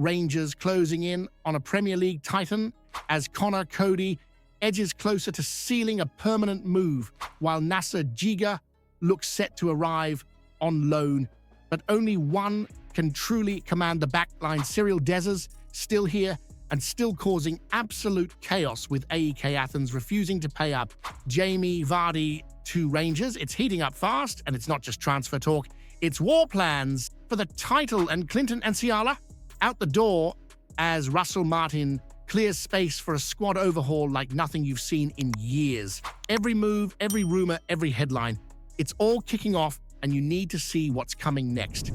Rangers closing in on a Premier League titan as Conor Coady edges closer to sealing a permanent move, while Nasser Djiga looks set to arrive on loan. But only one can truly command the backline. Cyriel Dessers still here and still causing absolute chaos, with AEK Athens refusing to pay up. Jamie Vardy to Rangers. It's heating up fast, and it's not just transfer talk. It's war plans for the title, and Nsiala out the door as Russell Martin clears space for a squad overhaul like nothing you've seen in years. Every move, every rumor, every headline. It's all kicking off, and you need to see what's coming next.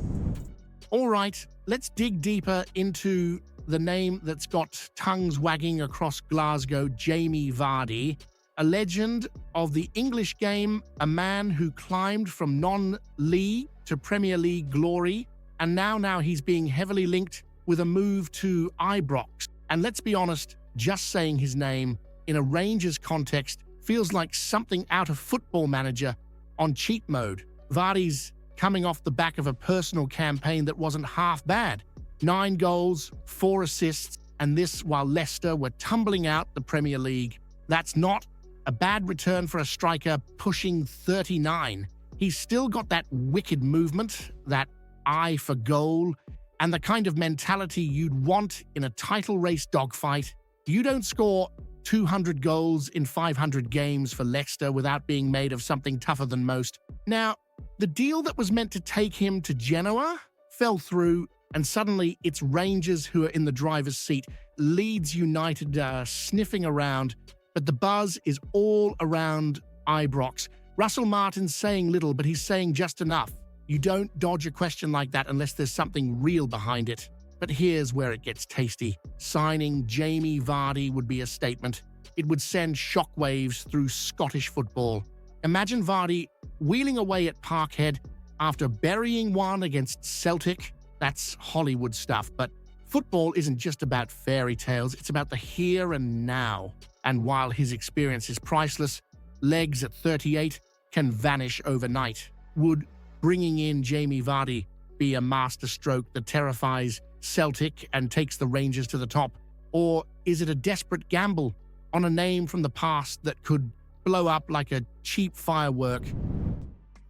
All right, let's dig deeper into the name that's got tongues wagging across Glasgow, Jamie Vardy, a legend of the English game, a man who climbed from non-league to Premier League glory, and now he's being heavily linked with a move to Ibrox. And let's be honest, just saying his name in a Rangers context feels like something out of Football Manager on cheat mode. Vardy's coming off the back of a personal campaign that wasn't half bad. 9 goals, 4 assists, and this while Leicester were tumbling out the Premier League. That's not a bad return for a striker pushing 39. He's still got that wicked movement, that eye for goal, and the kind of mentality you'd want in a title race dogfight. You don't score 200 goals in 500 games for Leicester without being made of something tougher than most. Now, the deal that was meant to take him to Genoa fell through, and suddenly it's Rangers who are in the driver's seat. Leeds United sniffing around, but the buzz is all around Ibrox. Russell Martin's saying little, but he's saying just enough. You don't dodge a question like that unless there's something real behind it. But here's where it gets tasty. Signing Jamie Vardy would be a statement. It would send shockwaves through Scottish football. Imagine Vardy wheeling away at Parkhead after burying one against Celtic. That's Hollywood stuff, but football isn't just about fairy tales, it's about the here and now. And while his experience is priceless, legs at 38 can vanish overnight. Would bringing in Jamie Vardy be a masterstroke that terrifies Celtic and takes the Rangers to the top? Or is it a desperate gamble on a name from the past that could blow up like a cheap firework?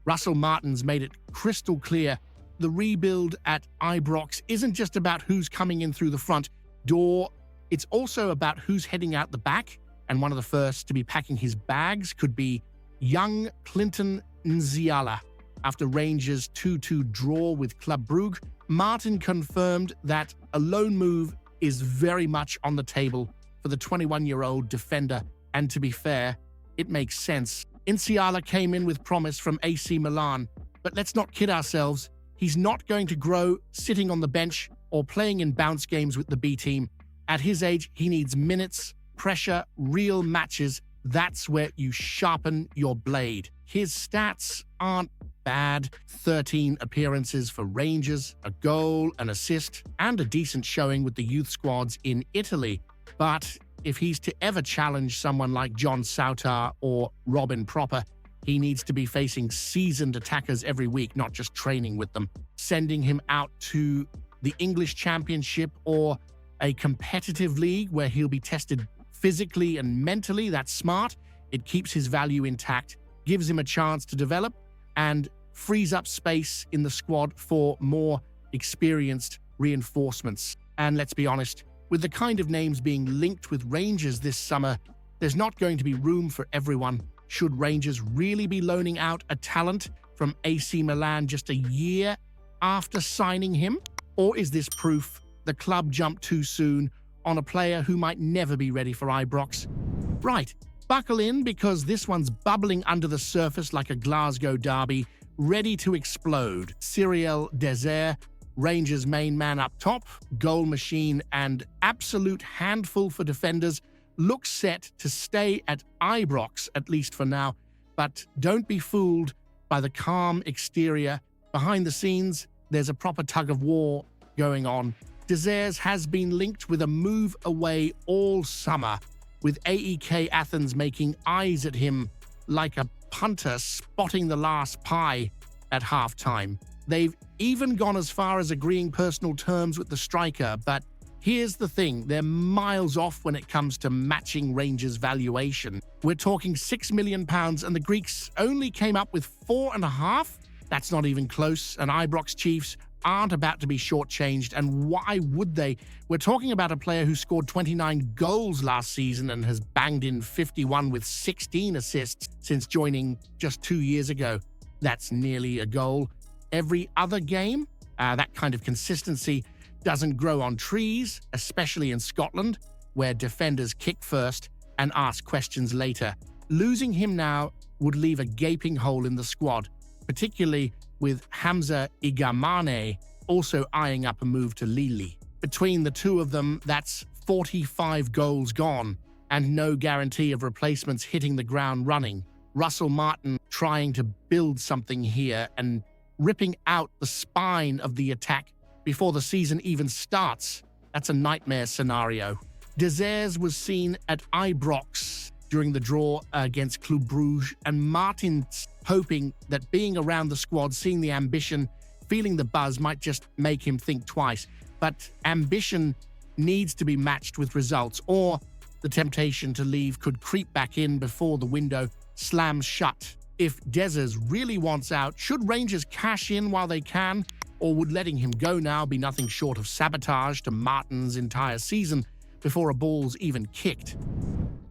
Russell Martin's made it crystal clear the rebuild at Ibrox isn't just about who's coming in through the front door, it's also about who's heading out the back, and one of the first to be packing his bags could be young Clinton Nsiala. After Rangers' 2-2 draw with Club Brugge, Martin confirmed that a loan move is very much on the table for the 21-year-old defender, and to be fair, it makes sense. Nsiala came in with promise from AC Milan, but let's not kid ourselves. He's not going to grow sitting on the bench or playing in bounce games with the B team. At his age, he needs minutes, pressure, real matches. That's where you sharpen your blade. His stats aren't bad. 13 appearances for Rangers, a goal, an assist, and a decent showing with the youth squads in Italy. But if he's to ever challenge someone like John Sautar or Robin Proper, he needs to be facing seasoned attackers every week, not just training with them. Sending him out to the English Championship or a competitive league where he'll be tested physically and mentally, that's smart. It keeps his value intact, gives him a chance to develop, and frees up space in the squad for more experienced reinforcements. And let's be honest, with the kind of names being linked with Rangers this summer, there's not going to be room for everyone. Should Rangers really be loaning out a talent from AC Milan just a year after signing him? Or is this proof the club jumped too soon on a player who might never be ready for Ibrox? Right, buckle in because this one's bubbling under the surface like a Glasgow derby, ready to explode. Cyriel Dessers, Rangers' main man up top, goal machine and absolute handful for defenders, looks set to stay at Ibrox, at least for now. But don't be fooled by the calm exterior. Behind the scenes, there's a proper tug-of-war going on. Dessers has been linked with a move away all summer, with AEK Athens making eyes at him like a punter spotting the last pie at halftime. They've even gone as far as agreeing personal terms with the striker, but here's the thing, they're miles off when it comes to matching Rangers' valuation. We're talking £6 million, and the Greeks only came up with 4.5? That's not even close, and Ibrox Chiefs aren't about to be shortchanged, and why would they? We're talking about a player who scored 29 goals last season and has banged in 51 with 16 assists since joining just 2 years ago. That's nearly a goal every other game. That kind of consistency doesn't grow on trees, especially in Scotland, where defenders kick first and ask questions later. Losing him now would leave a gaping hole in the squad, particularly with Hamza Igamane also eyeing up a move to Lille. Between the two of them, that's 45 goals gone, and no guarantee of replacements hitting the ground running. Russell Martin trying to build something here and ripping out the spine of the attack before the season even starts. That's a nightmare scenario. Dessers was seen at Ibrox during the draw against Club Brugge, and Martin's hoping that being around the squad, seeing the ambition, feeling the buzz might just make him think twice. But ambition needs to be matched with results, or the temptation to leave could creep back in before the window slams shut. If Dessers really wants out, should Rangers cash in while they can, or would letting him go now be nothing short of sabotage to Martin's entire season before a ball's even kicked?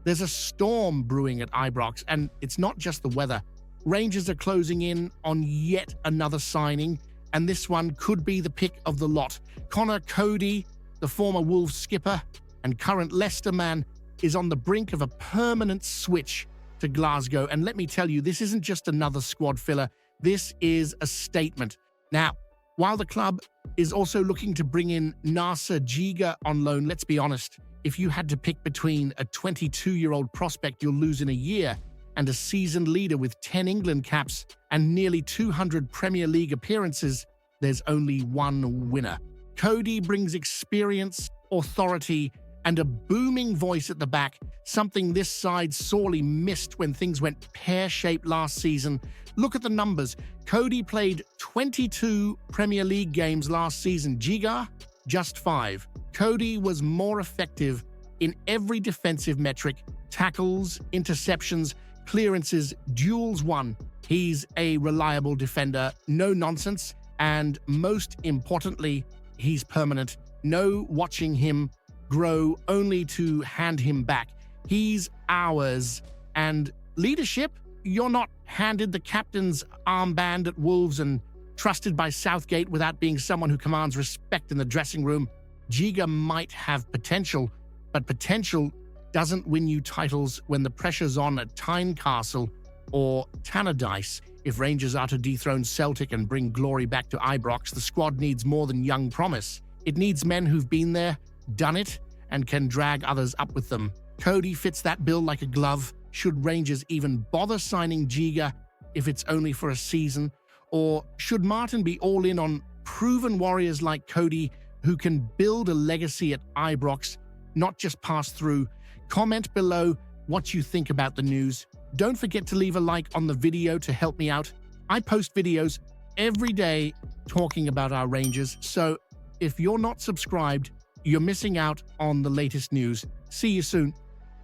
There's a storm brewing at Ibrox, and it's not just the weather. Rangers are closing in on yet another signing, and this one could be the pick of the lot. Conor Coady, the former Wolves skipper and current Leicester man, is on the brink of a permanent switch to Glasgow. And let me tell you, this isn't just another squad filler. This is a statement. Now, while the club is also looking to bring in Nasser Djiga on loan, let's be honest, if you had to pick between a 22-year-old prospect you'll lose in a year and a seasoned leader with 10 England caps and nearly 200 Premier League appearances, there's only one winner. Coady brings experience, authority, and a booming voice at the back, something this side sorely missed when things went pear-shaped last season. Look at the numbers. Coady played 22 Premier League games last season. Djiga, just 5. Coady was more effective in every defensive metric: tackles, interceptions, clearances, duels won. He's a reliable defender, no nonsense, and most importantly, he's permanent. No watching him grow only to hand him back. He's ours. And leadership? You're not handed the captain's armband at Wolves and trusted by Southgate without being someone who commands respect in the dressing room. Djiga might have potential, but potential doesn't win you titles when the pressure's on at Tynecastle or Tannadice. If Rangers are to dethrone Celtic and bring glory back to Ibrox, the squad needs more than young promise. It needs men who've been there, done it, and can drag others up with them. Coady fits that bill like a glove. Should Rangers even bother signing Djiga if it's only for a season? Or should Martin be all in on proven warriors like Coady who can build a legacy at Ibrox, not just pass through? Comment below what you think about the news. Don't forget to leave a like on the video to help me out. I post videos every day talking about our Rangers, so if you're not subscribed, you're missing out on the latest news. See you soon.